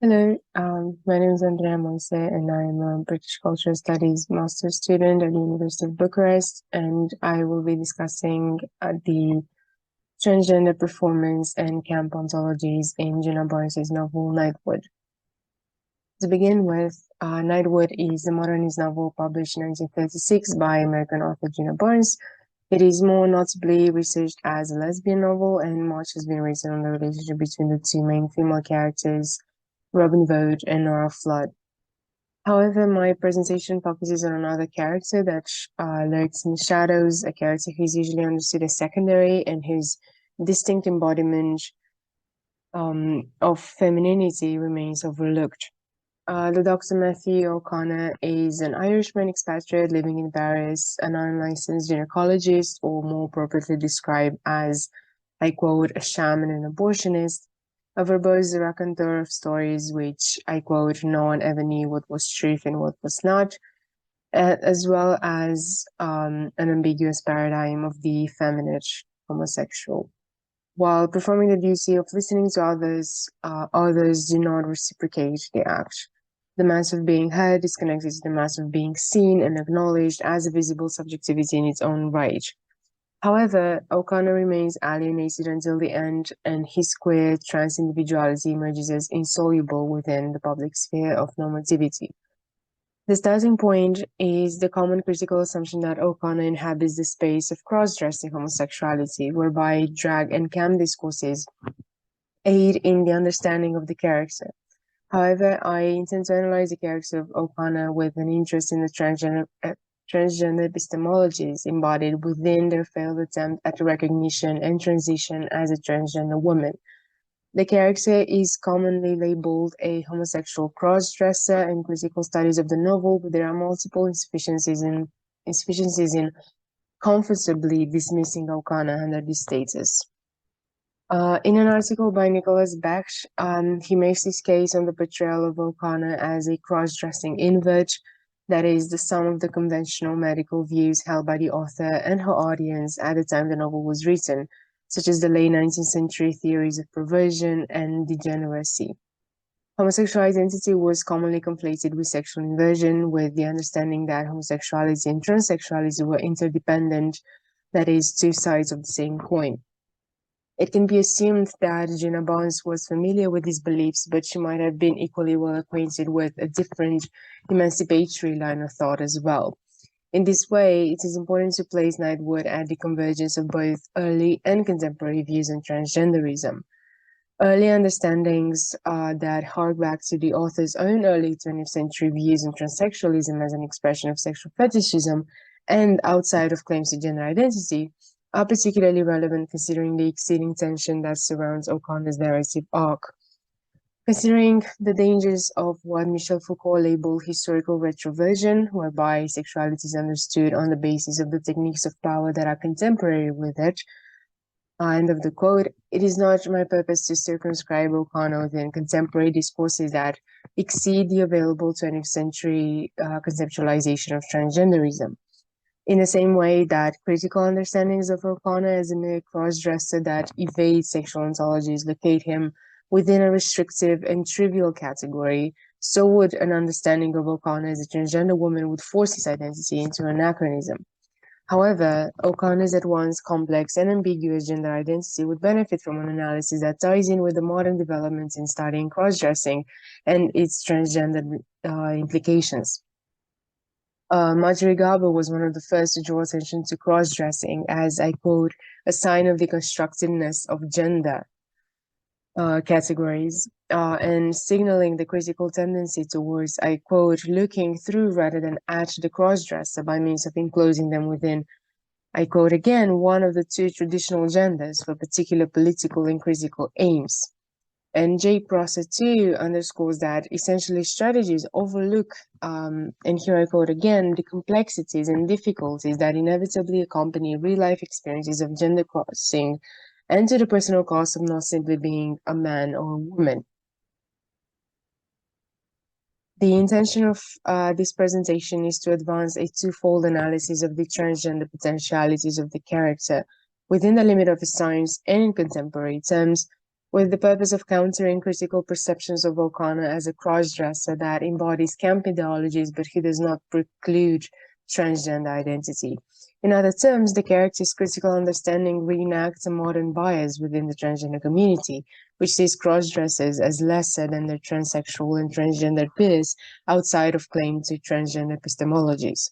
Hello, my name is Andreea Moise, and I'm a British Cultural Studies master's student at the University of Bucharest, and I will be discussing the transgender performance and camp ontologies in Djuna's novel Nightwood. To begin with, Nightwood is a modernist novel published in 1936 by American author Djuna. It is more notably researched as a lesbian novel, and much has been written on the relationship between the two main female characters, Robin Vogt and Nora Flood. However, my presentation focuses on another character that lurks in the shadows, a character who's usually understood as secondary and whose distinct embodiment of femininity remains overlooked. The Dr. Matthew O'Connor is an Irishman expatriate living in Paris, an unlicensed gynecologist, or more appropriately described as, I quote, a shaman and abortionist, a verbose raconteur of stories which, I quote, no one ever knew what was truth and what was not, as well as an ambiguous paradigm of the effeminate homosexual. While performing the duty of listening to others, others do not reciprocate the act. The mass of being heard is connected to the mass of being seen and acknowledged as a visible subjectivity in its own right. However, O'Connor remains alienated until the end, and his queer trans individuality emerges as insoluble within the public sphere of normativity. The starting point is the common critical assumption that O'Connor inhabits the space of cross-dressing homosexuality, whereby drag and cam discourses aid in the understanding of the character. However, I intend to analyze the character of O'Connor with an interest in the transgender epistemologies embodied within their failed attempt at recognition and transition as a transgender woman. The character is commonly labeled a homosexual cross-dresser in critical studies of the novel, but there are multiple insufficiencies in comfortably dismissing O'Connor under this status. In an article by Nicholas Baksh, he makes his case on the portrayal of O'Connor as a cross-dressing invert, that is, the sum of the conventional medical views held by the author and her audience at the time the novel was written, such as the late 19th century theories of perversion and degeneracy. Homosexual identity was commonly conflated with sexual inversion, with the understanding that homosexuality and transsexuality were interdependent, that is, two sides of the same coin. It can be assumed that Djuna was familiar with these beliefs, but she might have been equally well acquainted with a different emancipatory line of thought as well. In this way, it is important to place Nightwood at the convergence of both early and contemporary views on transgenderism. Early understandings that hark back to the author's own early 20th century views on transsexualism as an expression of sexual fetishism and outside of claims to gender identity are particularly relevant considering the exceeding tension that surrounds O'Connor's narrative arc. Considering the dangers of what Michel Foucault labeled historical retroversion, whereby sexuality is understood on the basis of the techniques of power that are contemporary with it, end of the quote, it is not my purpose to circumscribe O'Connor within contemporary discourses that exceed the available 20th century conceptualization of transgenderism. In the same way that critical understandings of O'Connor as a mere cross-dresser that evades sexual ontologies locate him within a restrictive and trivial category, so would an understanding of O'Connor as a transgender woman would force his identity into anachronism. However, O'Connor's at once complex and ambiguous gender identity would benefit from an analysis that ties in with the modern developments in studying cross-dressing and its transgender implications. Marjorie Garber was one of the first to draw attention to cross-dressing as, I quote, a sign of the constructedness of gender categories, and signaling the critical tendency towards, I quote, looking through rather than at the cross-dresser by means of enclosing them within, I quote again, one of the two traditional genders for particular political and critical aims. And J. Prosser too underscores that essentially strategies overlook, and here I quote again, the complexities and difficulties that inevitably accompany real-life experiences of gender crossing and to the personal cost of not simply being a man or a woman. The intention of this presentation is to advance a twofold analysis of the transgender potentialities of the character within the limit of his science and in contemporary terms, with the purpose of countering critical perceptions of O'Connor as a cross-dresser that embodies camp ideologies but who does not preclude transgender identity. In other terms, the character's critical understanding reenacts a modern bias within the transgender community, which sees cross-dressers as lesser than their transsexual and transgender peers outside of claim to transgender epistemologies.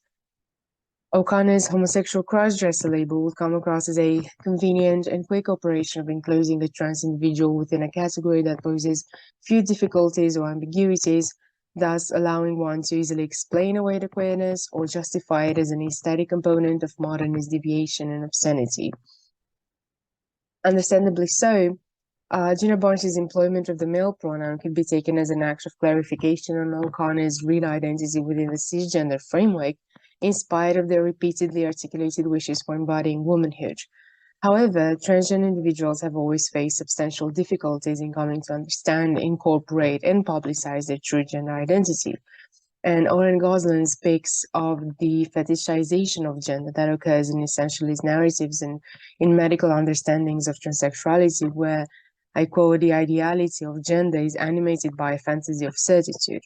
O'Connor's homosexual cross-dresser label would come across as a convenient and quick operation of enclosing a trans individual within a category that poses few difficulties or ambiguities, thus allowing one to easily explain away the queerness or justify it as an aesthetic component of modernist deviation and obscenity. Understandably so, Djuna Barnes' employment of the male pronoun could be taken as an act of clarification on O'Connor's real identity within the cisgender framework, in spite of their repeatedly articulated wishes for embodying womanhood. However, transgender individuals have always faced substantial difficulties in coming to understand, incorporate, and publicize their true gender identity. And Oren Gosling speaks of the fetishization of gender that occurs in essentialist narratives and in medical understandings of transsexuality, where, I quote, the ideality of gender is animated by a fantasy of certitude.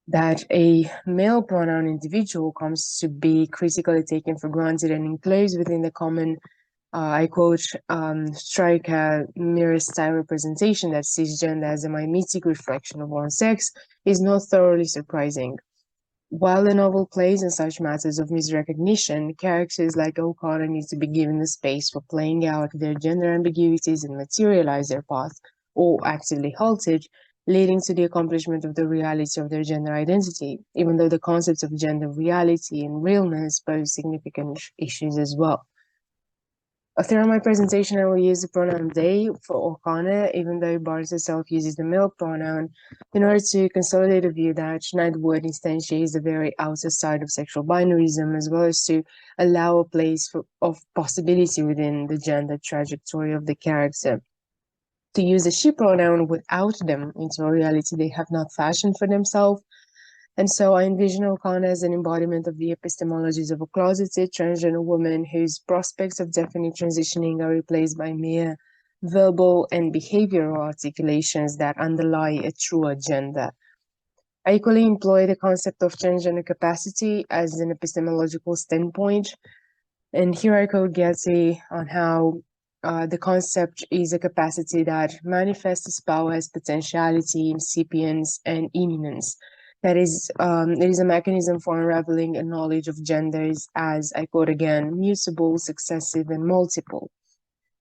That a male pronoun individual comes to be critically taken for granted and enclosed within the common, I quote, striker mirror style representation that sees gender as a mimetic reflection of one's sex is not thoroughly surprising. While the novel plays on such matters of misrecognition, characters like O'Connor need to be given the space for playing out their gender ambiguities and materialize their path, or actively halted, leading to the accomplishment of the reality of their gender identity, even though the concepts of gender reality and realness pose significant issues as well. Throughout my presentation, I will use the pronoun they for O'Connor, even though Barnes herself uses the male pronoun, in order to consolidate a view that Nightwood instantiates the very outer side of sexual binarism, as well as to allow a place of possibility within the gender trajectory of the character. To use the she pronoun would out them into a reality they have not fashioned for themselves. And so I envision O'Connor as an embodiment of the epistemologies of a closeted transgender woman whose prospects of definite transitioning are replaced by mere verbal and behavioral articulations that underlie a truer gender. I equally employ the concept of transgender capacity as an epistemological standpoint. And here I quote Getty on how the concept is a capacity that manifests its power as potentiality, incipience, and imminence. That is, it is a mechanism for unraveling a knowledge of genders as, I quote again, mutable, successive, and multiple.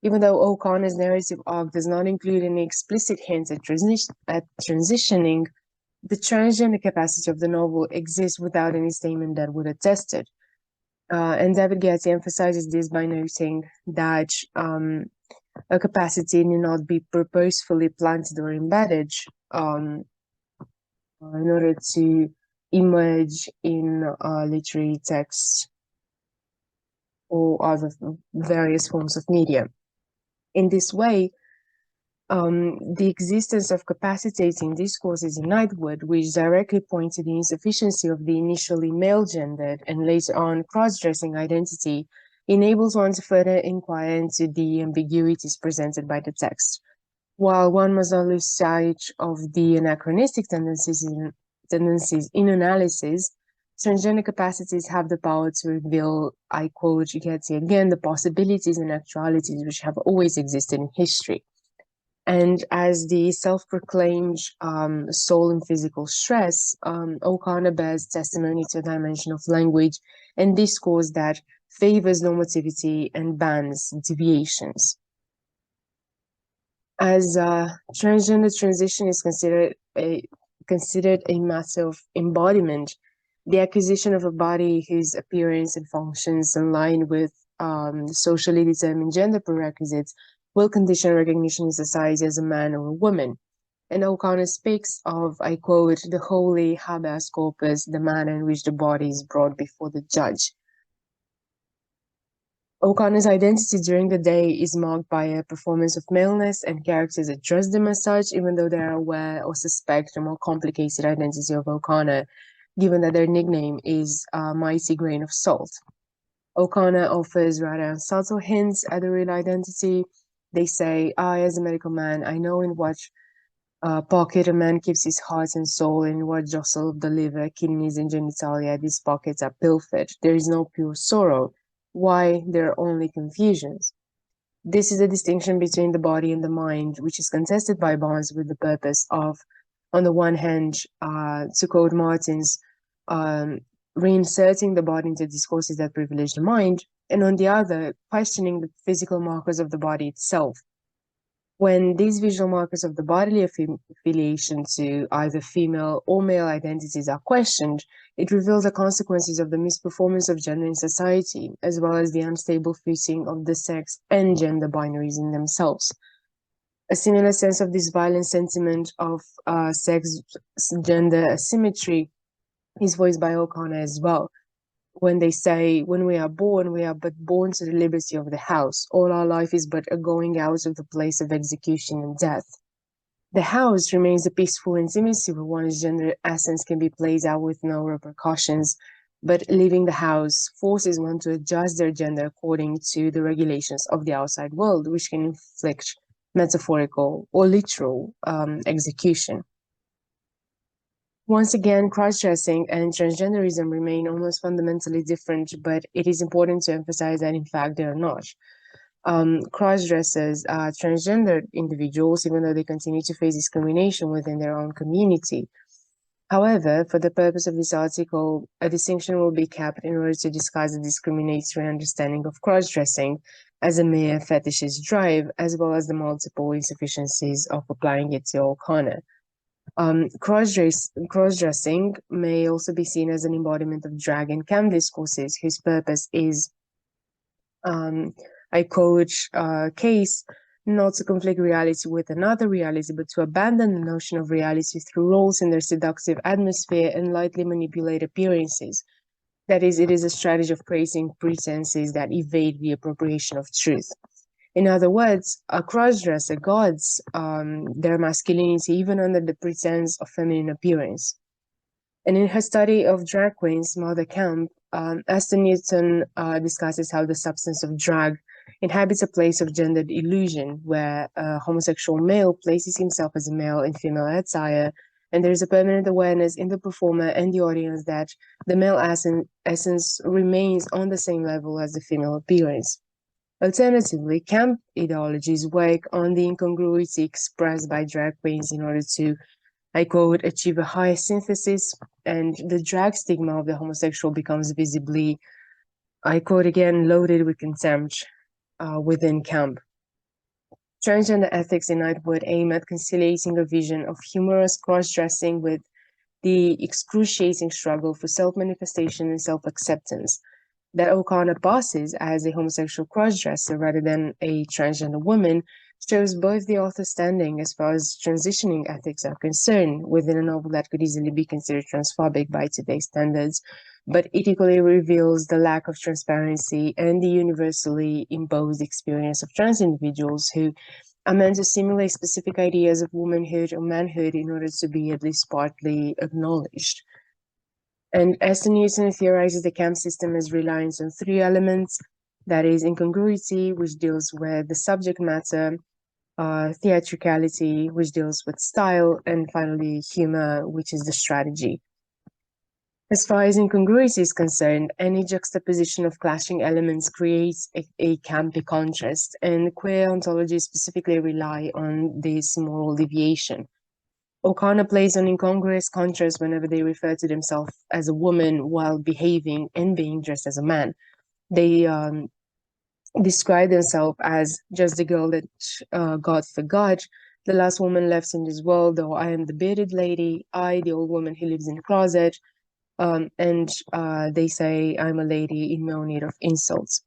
Even though O'Connor's narrative arc does not include any explicit hints at transitioning, the transgender capacity of the novel exists without any statement that would attest it. And David Getty emphasizes this by noting that a capacity need not be purposefully planted or embedded in order to emerge in literary texts or other various forms of media. In this way, the existence of capacitating discourses in Nightwood, which directly point to the insufficiency of the initially male-gendered and later on cross-dressing identity, enables one to further inquire into the ambiguities presented by the text. While one must not lose sight of the anachronistic tendencies in analysis, transgender capacities have the power to reveal, I quote Getty again, the possibilities and actualities which have always existed in history. And as the self-proclaimed soul in physical stress, O'Connor bears testimony to a dimension of language and discourse that favors normativity and bans deviations. As transgender transition is considered a matter of embodiment, the acquisition of a body whose appearance and functions align with socially determined gender prerequisites will condition recognition in society as a man or a woman. And O'Connor speaks of, I quote, the holy habeas corpus, the manner in which the body is brought before the judge. O'Connor's identity during the day is marked by a performance of maleness, and characters address them as such, even though they are aware or suspect a more complicated identity of O'Connor, given that their nickname is Mighty Grain of Salt. O'Connor offers rather subtle hints at the real identity, They say, I, as a medical man, I know in what pocket a man keeps his heart and soul, and in what jostle of the liver, kidneys, and genitalia these pockets are pilfered. There is no pure sorrow. Why? There are only confusions. This is a distinction between the body and the mind, which is contested by Barnes with the purpose of, on the one hand, to quote Martins, reinserting the body into discourses that privilege the mind, and on the other, questioning the physical markers of the body itself. When these visual markers of the bodily affiliation to either female or male identities are questioned, it reveals the consequences of the misperformance of gender in society, as well as the unstable footing of the sex and gender binaries in themselves. A similar sense of this violent sentiment of sex-gender asymmetry is voiced by O'Connor as well, when they say, when we are but born to the liberty of the house. All our life is but a going out of the place of execution and death. The house remains a peaceful intimacy where one's gender essence can be played out with no repercussions, but leaving the house forces one to adjust their gender according to the regulations of the outside world, which can inflict metaphorical or literal execution. Once again, cross-dressing and transgenderism remain almost fundamentally different, but it is important to emphasize that in fact they are not. Cross-dressers are transgender individuals, even though they continue to face discrimination within their own community. However, for the purpose of this article, a distinction will be kept in order to discuss the discriminatory understanding of cross-dressing as a mere fetishist drive, as well as the multiple insufficiencies of applying it to O'Connor. Cross-dressing may also be seen as an embodiment of drag and camp discourses whose purpose is, I quote, case, not to conflict reality with another reality, but to abandon the notion of reality through roles in their seductive atmosphere and lightly manipulate appearances. That is, it is a strategy of creating pretenses that evade the appropriation of truth. In other words, a cross-dresser guards their masculinity even under the pretense of feminine appearance. And in her study of drag queens, Mother Camp, Esther Newton discusses how the substance of drag inhabits a place of gendered illusion, where a homosexual male places himself as a male in female attire, and there is a permanent awareness in the performer and the audience that the male essence remains on the same level as the female appearance. Alternatively, camp ideologies work on the incongruity expressed by drag queens in order to, I quote, achieve a higher synthesis, and the drag stigma of the homosexual becomes visibly, I quote again, loaded with contempt within camp. Transgender ethics in Nightwood aim at conciliating a vision of humorous cross-dressing with the excruciating struggle for self-manifestation and self-acceptance that O'Connor passes as a homosexual cross-dresser rather than a transgender woman shows both the author's standing as far as transitioning ethics are concerned within a novel that could easily be considered transphobic by today's standards, but it equally reveals the lack of transparency and the universally imposed experience of trans individuals who are meant to simulate specific ideas of womanhood or manhood in order to be at least partly acknowledged. And Esther Newton theorizes the camp system as reliance on three elements, that is incongruity, which deals with the subject matter, theatricality, which deals with style, and finally humor, which is the strategy. As far as incongruity is concerned, any juxtaposition of clashing elements creates a campy contrast, and queer ontologies specifically rely on this moral deviation. O'Connor plays on incongruous contrast whenever they refer to themselves as a woman while behaving and being dressed as a man. They describe themselves as just the girl that God forgot, the last woman left in this world, or I am the bearded lady, I, the old woman who lives in the closet, and they say I'm a lady in no need of insults.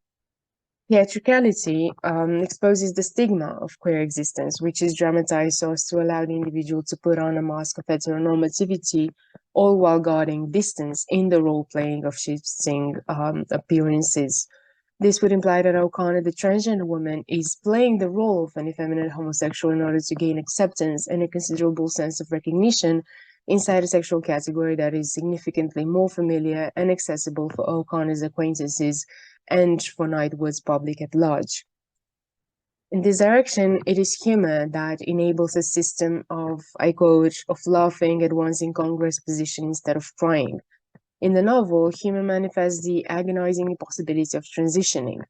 Theatricality exposes the stigma of queer existence, which is dramatized so as to allow the individual to put on a mask of heteronormativity, all while guarding distance in the role-playing of shifting appearances. This would imply that O'Connor, the transgender woman, is playing the role of an effeminate homosexual in order to gain acceptance and a considerable sense of recognition inside a sexual category that is significantly more familiar and accessible for O'Connor's acquaintances and for Nightwood's public at large. In this direction, it is humor that enables a system of, I quote, of laughing at one's incongruous position instead of crying. In the novel, humor manifests the agonizing impossibility of transitioning.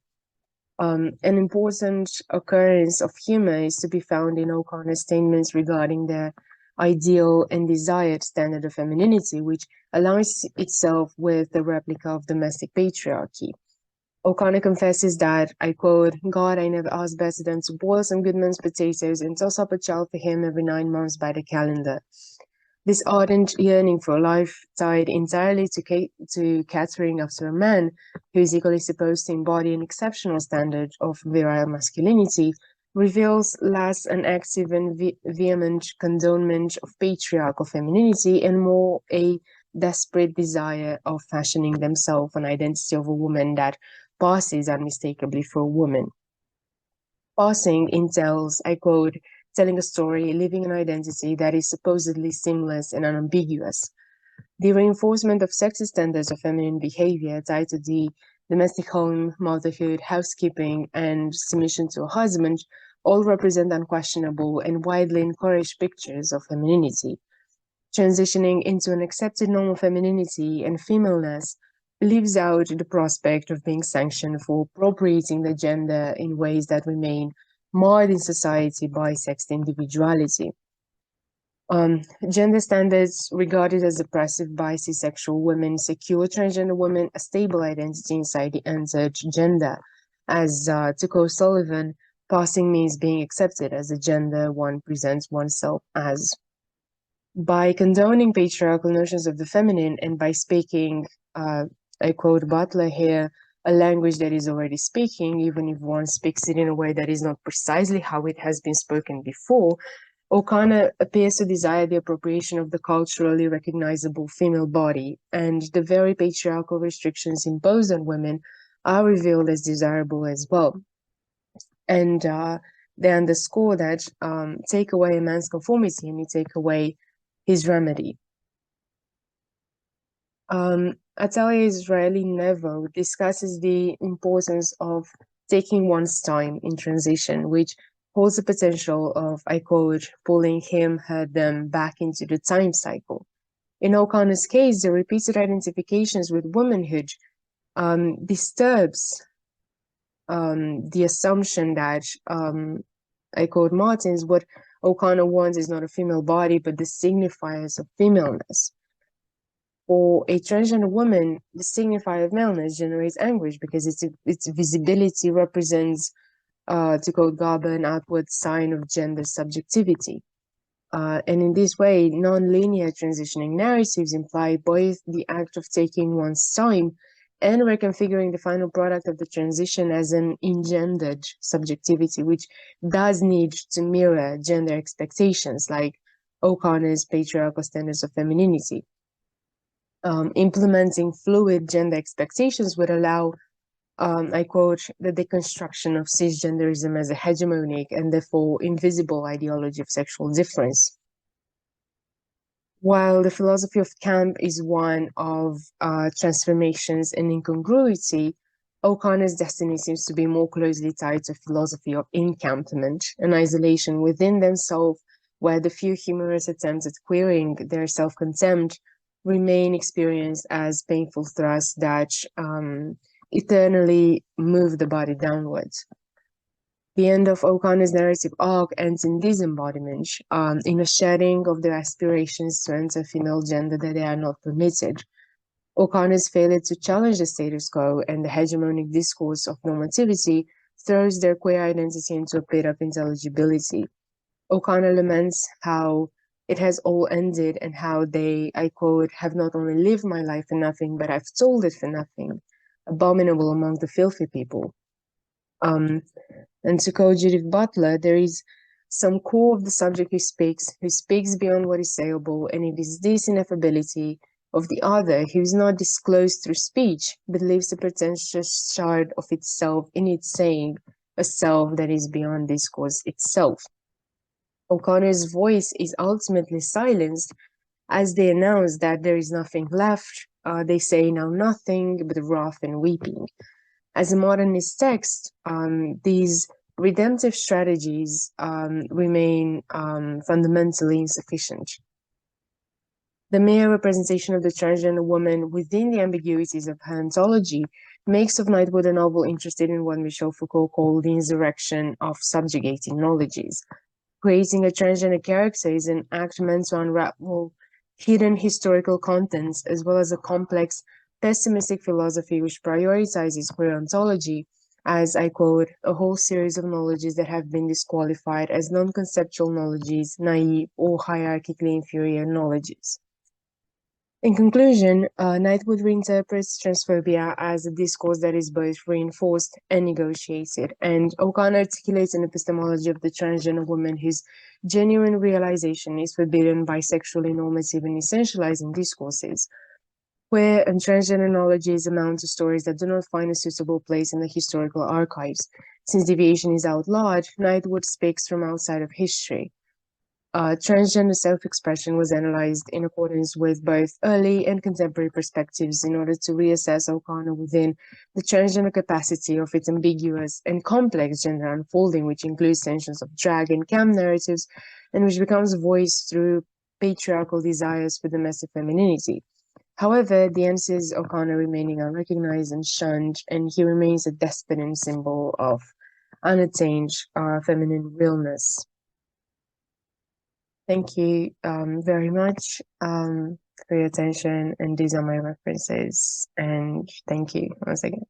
An important occurrence of humor is to be found in O'Connor's statements regarding the ideal and desired standard of femininity, which aligns itself with the replica of domestic patriarchy. O'Connor confesses that, I quote, God, I never asked better than to boil some good man's potatoes and toss up a child for him every 9 months by the calendar. This ardent yearning for a life tied entirely to catering after a man who is equally supposed to embody an exceptional standard of virile masculinity reveals less an active and vehement condonement of patriarchal femininity and more a desperate desire of fashioning themselves an identity of a woman that passes unmistakably for a woman. Passing entails, I quote, telling a story, living an identity that is supposedly seamless and unambiguous. The reinforcement of sexist standards of feminine behavior tied to the domestic home, motherhood, housekeeping, and submission to a husband all represent unquestionable and widely encouraged pictures of femininity. Transitioning into an accepted norm of femininity and femaleness leaves out the prospect of being sanctioned for appropriating the gender in ways that remain marred in society by sexed individuality. Gender standards regarded as oppressive by cisexual women secure transgender women a stable identity inside the entered gender. As to quote Sullivan, passing means being accepted as the gender one presents oneself as. By condoning patriarchal notions of the feminine and by speaking, I quote Butler here, a language that is already speaking, even if one speaks it in a way that is not precisely how it has been spoken before, O'Connor appears to desire the appropriation of the culturally recognizable female body, and the very patriarchal restrictions imposed on women are revealed as desirable as well. And they underscore that take away a man's conformity and you take away his remedy. Atalia Israeli Nevo discusses the importance of taking one's time in transition, which holds the potential of, I quote, pulling him, her, them back into the time cycle. In O'Connor's case, the repeated identifications with womanhood disturbs the assumption that, I quote Martins, what O'Connor wants is not a female body, but the signifiers of femaleness. For a transgender woman, the signifier of maleness generates anguish because its visibility represents, to quote Garber, an outward sign of gender subjectivity. And in this way, non-linear transitioning narratives imply both the act of taking one's time and reconfiguring the final product of the transition as an engendered subjectivity, which does need to mirror gender expectations, like O'Connor's patriarchal standards of femininity. Implementing fluid gender expectations would allow, I quote, the deconstruction of cisgenderism as a hegemonic and therefore invisible ideology of sexual difference. While the philosophy of camp is one of transformations and incongruity, O'Connor's destiny seems to be more closely tied to a philosophy of encampment and isolation within themselves, where the few humorous attempts at queering their self-contempt remain experienced as painful thrusts that eternally move the body downwards. The end of O'Connor's narrative arc ends in disembodiment, in a shedding of their aspirations to enter female gender that they are not permitted. O'Connor's failure to challenge the status quo and the hegemonic discourse of normativity throws their queer identity into a pit of intelligibility. O'Connor laments how it has all ended and how they, I quote, have not only lived my life for nothing, but I've told it for nothing, abominable among the filthy people. And to quote Judith Butler, there is some core of the subject who speaks beyond what is sayable, and it is this ineffability of the other who is not disclosed through speech, but leaves a pretentious shard of itself in its saying, a self that is beyond discourse itself. O'Connor's voice is ultimately silenced as they announce that there is nothing left. They say now nothing but wrath and weeping. As a modernist text, these redemptive strategies remain fundamentally insufficient. The mere representation of the transgender woman within the ambiguities of her ontology makes of Nightwood a novel interested in what Michel Foucault called the insurrection of subjugating knowledges. Creating a transgender character is an act meant to unravel hidden historical contents, as well as a complex, pessimistic philosophy which prioritizes queer ontology as, I quote, a whole series of knowledges that have been disqualified as non-conceptual knowledges, naive, or hierarchically inferior knowledges. In conclusion, Nightwood reinterprets transphobia as a discourse that is both reinforced and negotiated, and O'Connor articulates an epistemology of the transgender woman whose genuine realization is forbidden by sexually normative and essentializing discourses. Queer and transgender knowledges amount to stories that do not find a suitable place in the historical archives. Since deviation is outlawed, Nightwood speaks from outside of history. Transgender self-expression was analyzed in accordance with both early and contemporary perspectives in order to reassess O'Connor within the transgender capacity of its ambiguous and complex gender unfolding, which includes tensions of drag and cam narratives, and which becomes voiced through patriarchal desires for domestic femininity. However, the end sees O'Connor remaining unrecognized and shunned, and he remains a despot and symbol of unattained feminine realness. Thank you very much for your attention, and these are my references, and thank you once again.